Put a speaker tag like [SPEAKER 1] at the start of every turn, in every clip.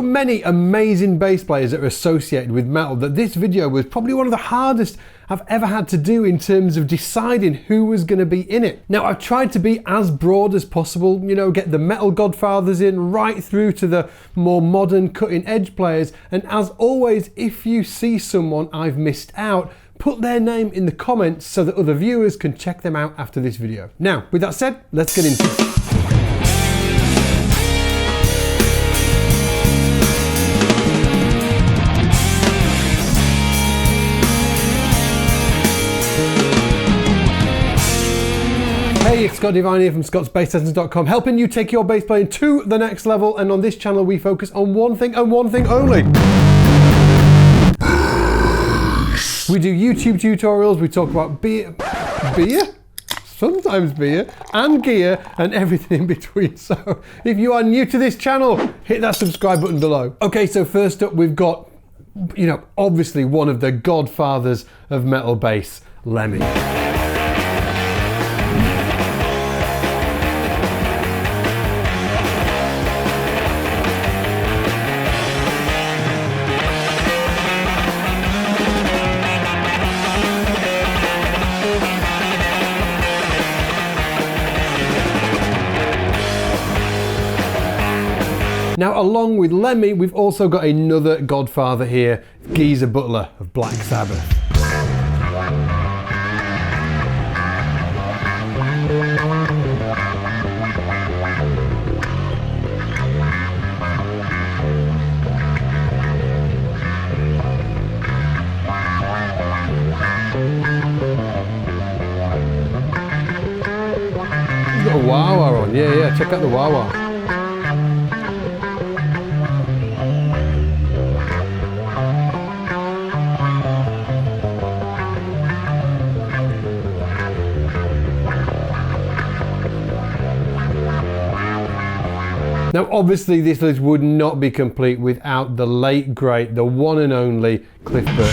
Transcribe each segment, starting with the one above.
[SPEAKER 1] many amazing bass players that are associated with metal that this video was probably one of the hardest I've ever had to do in terms of deciding who was going to be in it. Now, I've tried to be as broad as possible, you know, get the metal godfathers in right through to the more modern cutting edge players. And as always, if you see someone I've missed out, put their name in the comments so that other viewers can check them out after this video. Now, with that said, let's get into it. Hey, it's Scott Devine here from scottsbasslessons.com, helping you take your bass playing to the next level. And on this channel, we focus on one thing and one thing only. We do YouTube tutorials, we talk about beer, sometimes beer, and gear, and everything in between. So if you are new to this channel, hit that subscribe button below. Okay, so first up, we've got, you know, obviously one of the godfathers of metal bass, Lemmy. Now, along with Lemmy, we've also got another godfather here, Geezer Butler of Black Sabbath. He's got a wah-wah on, yeah, check out the wah-wah. Now, obviously, this list would not be complete without the late, great, the one and only Cliff Burton.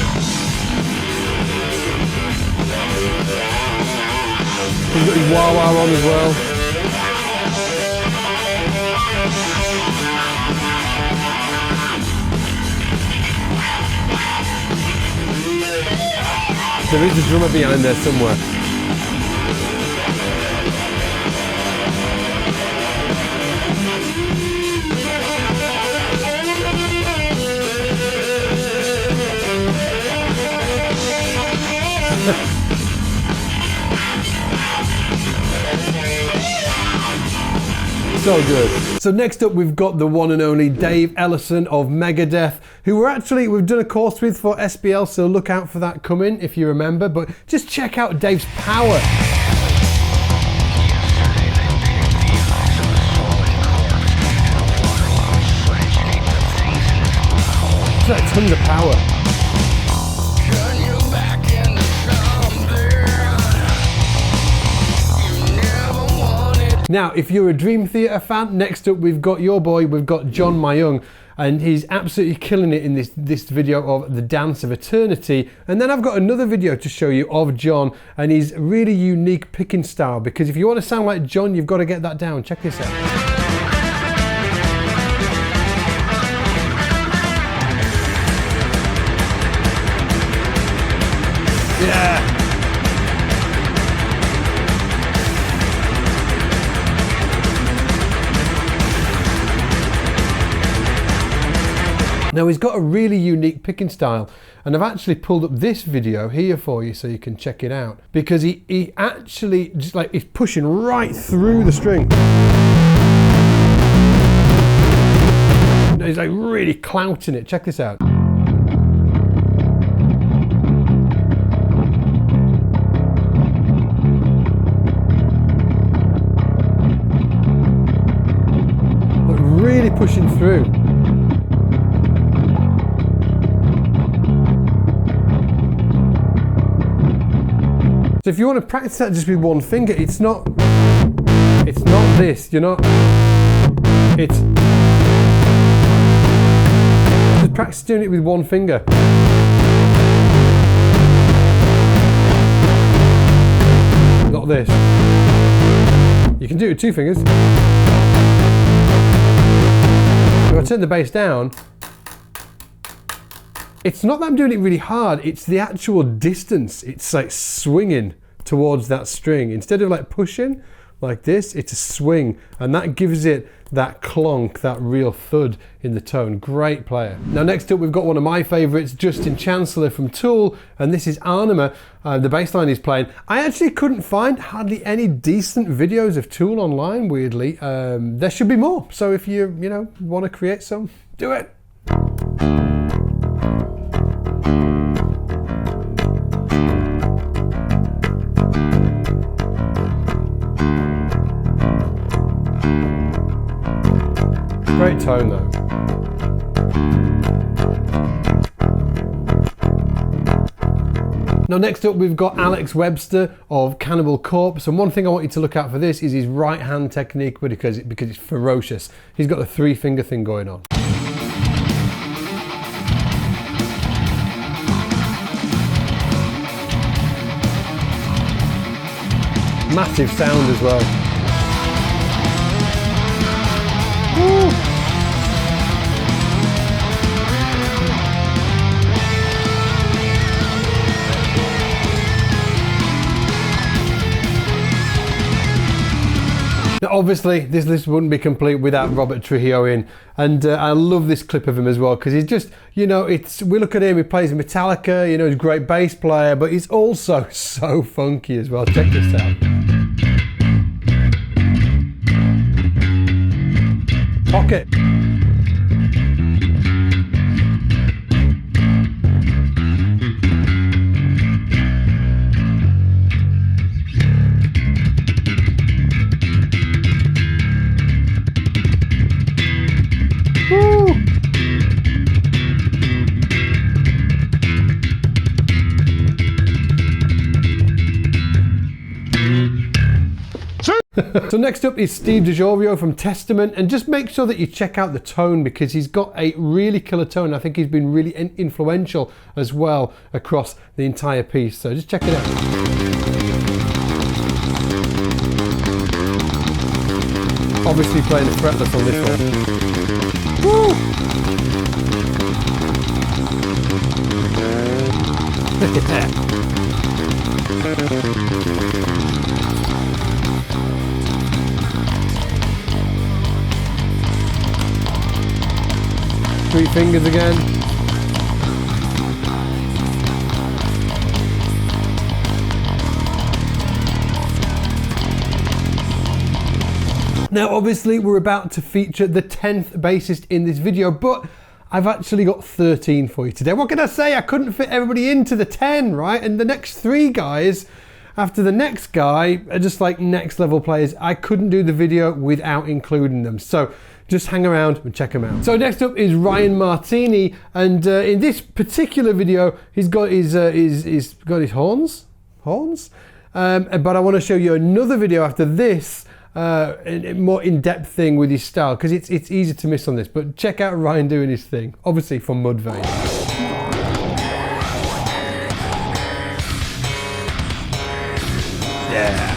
[SPEAKER 1] He's got his wah-wah on as well. There is a drummer behind there somewhere. So good. So next up, we've got the one and only Dave Ellison of Megadeth, who we've done a course with for SBL, so look out for that coming if you remember, but just check out Dave's power. It's like tons of power. Now, if you're a Dream Theater fan, next up we've got your boy, we've got John Myung, and he's absolutely killing it in this video of The Dance of Eternity. And then I've got another video to show you of John and his really unique picking style, because if you want to sound like John, you've got to get that down. Check this out. Yeah. Now, he's got a really unique picking style, and I've actually pulled up this video here for you so you can check it out, because he actually just like he's pushing right through the string. He's like really clouting it. Check this out. Like really pushing through. So if you want to practice that just with one finger, it's not this, you're not, it's, just practice doing it with one finger. Not this. You can do it with two fingers. If I I turn the bass down, it's not that I'm doing it really hard, it's the actual distance. It's like swinging towards that string. Instead of like pushing like this, it's a swing, and that gives it that clonk, that real thud in the tone. Great player. Now next up we've got one of my favourites, Justin Chancellor from Tool, and this is Anima, the bass line he's playing. I actually couldn't find hardly any decent videos of Tool online, weirdly. There should be more, so if you want to create some, do it. Great tone though. Now next up we've got Alex Webster of Cannibal Corpse, and one thing I want you to look out for this is his right hand technique, because it's ferocious. He's got the 3-finger thing going on. Massive sound as well. Woo. Now obviously this list wouldn't be complete without Robert Trujillo in, and I love this clip of him as well, because he's just, we look at him, he plays Metallica, he's a great bass player, but he's also so funky as well. Check this out. Pocket. So next up is Steve DiGiorio from Testament, and just make sure that you check out the tone, because he's got a really killer tone. I think he's been really influential as well across the entire piece, so just check it out. Obviously playing the fretless on this one. Woo! Three fingers again. Now obviously we're about to feature the 10th bassist in this video, but I've actually got 13 for you today. What can I say? I couldn't fit everybody into the 10, right? And the next 3 guys after the next guy are just like next level players. I couldn't do the video without including them. So just hang around and check them out. So next up is Ryan Martini, and in this particular video, he's got his horns, but I want to show you another video after this, a more in-depth thing with his style, because it's easy to miss on this. But check out Ryan doing his thing, obviously from Mudvayne. Yeah.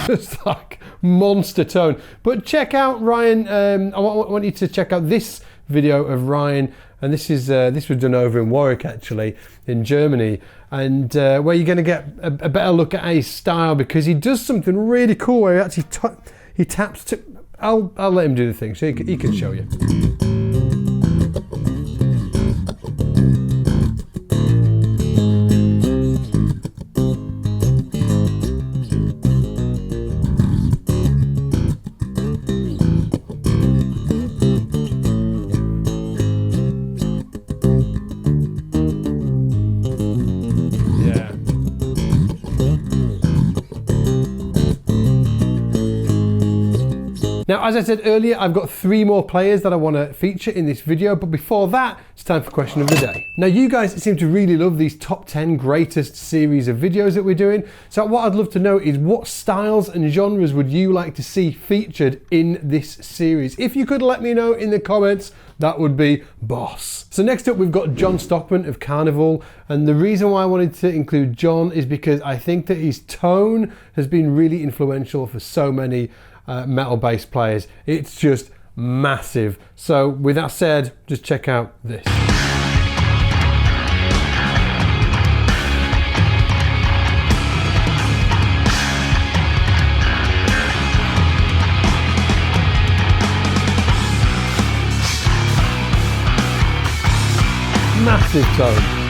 [SPEAKER 1] Just like monster tone. But check out Ryan. I want you to check out this video of Ryan, and this was done over in Warwick, actually, in Germany, and where you're going to get a better look at his style, because he does something really cool where he actually he taps to. I'll let him do the thing, so he can show you. Now, as I said earlier, I've got 3 more players that I want to feature in this video, but before that, it's time for question of the day. Now, you guys seem to really love these top 10 greatest series of videos that we're doing, so what I'd love to know is what styles and genres would you like to see featured in this series? If you could let me know in the comments, that would be boss. So next up, we've got John Stockman of Carnival, and the reason why I wanted to include John is because I think that his tone has been really influential for so many metal bass players. It's just massive. So with that said, just check out this. Massive tone.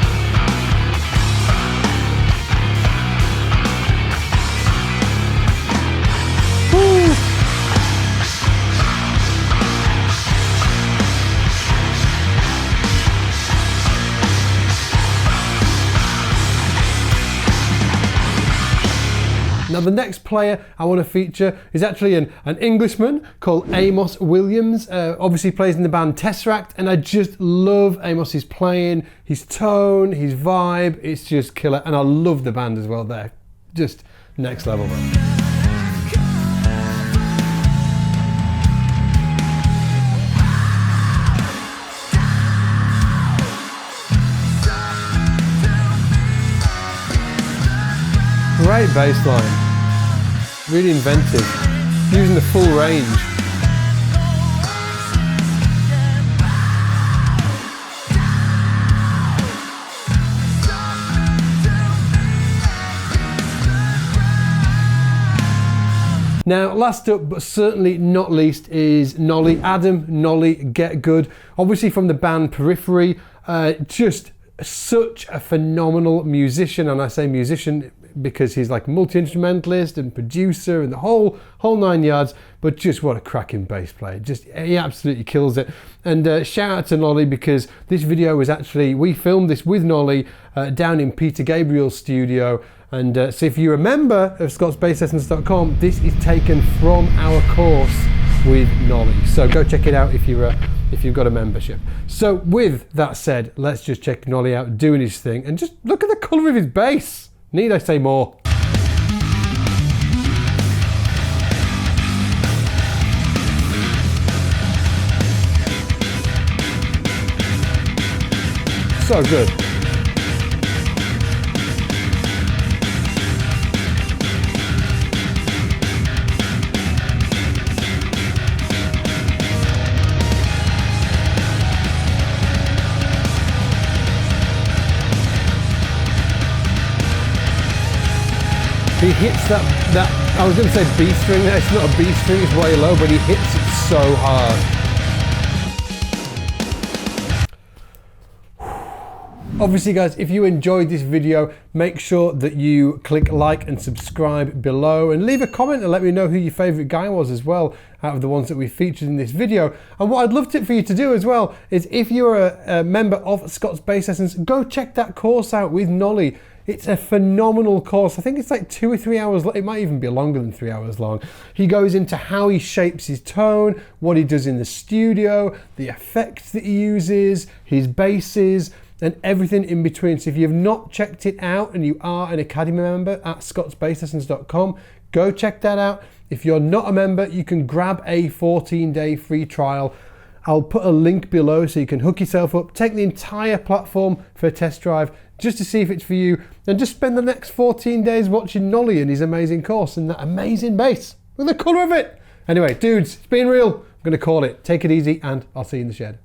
[SPEAKER 1] Now the next player I want to feature is actually an Englishman called Amos Williams. Obviously plays in the band Tesseract, and I just love Amos's playing, his tone, his vibe. It's just killer, and I love the band as well. They're just next level. Great bass line, really inventive, using the full range. Now, last up, but certainly not least, is Nolly. Adam Nolly Get Good, obviously from the band Periphery, just such a phenomenal musician, and I say musician because he's like multi-instrumentalist and producer and the whole 9 yards, but just what a cracking bass player. Just, he absolutely kills it. And shout out to Nolly, because this video was actually, we filmed this with Nolly down in Peter Gabriel's studio. And so if you're a member of scotsbasslessons.com, this is taken from our course with Nolly. So go check it out if you've got a membership. So with that said, let's just check Nolly out doing his thing, and just look at the colour of his bass. Need I say more? So good. He hits that, I was going to say B string there, it's not a B string, it's way low, but he hits it so hard. Obviously guys, if you enjoyed this video, make sure that you click like and subscribe below, and leave a comment and let me know who your favourite guy was as well, out of the ones that we featured in this video. And what I'd love for you to do as well is, if you're a member of Scott's Bass Lessons, go check that course out with Nolly. It's a phenomenal course. I think it's like 2 or 3 hours, it might even be longer than 3 hours long. He goes into how he shapes his tone, what he does in the studio, the effects that he uses, his basses, and everything in between. So if you've not checked it out and you are an Academy member at scotsbasslessons.com, go check that out. If you're not a member, you can grab a 14-day free trial. I'll put a link below so you can hook yourself up, take the entire platform for a test drive, just to see if it's for you, and just spend the next 14 days watching Nolly and his amazing course and that amazing bass. Look at the colour of it. Anyway, dudes, it's been real. I'm going to call it. Take it easy, and I'll see you in the shed.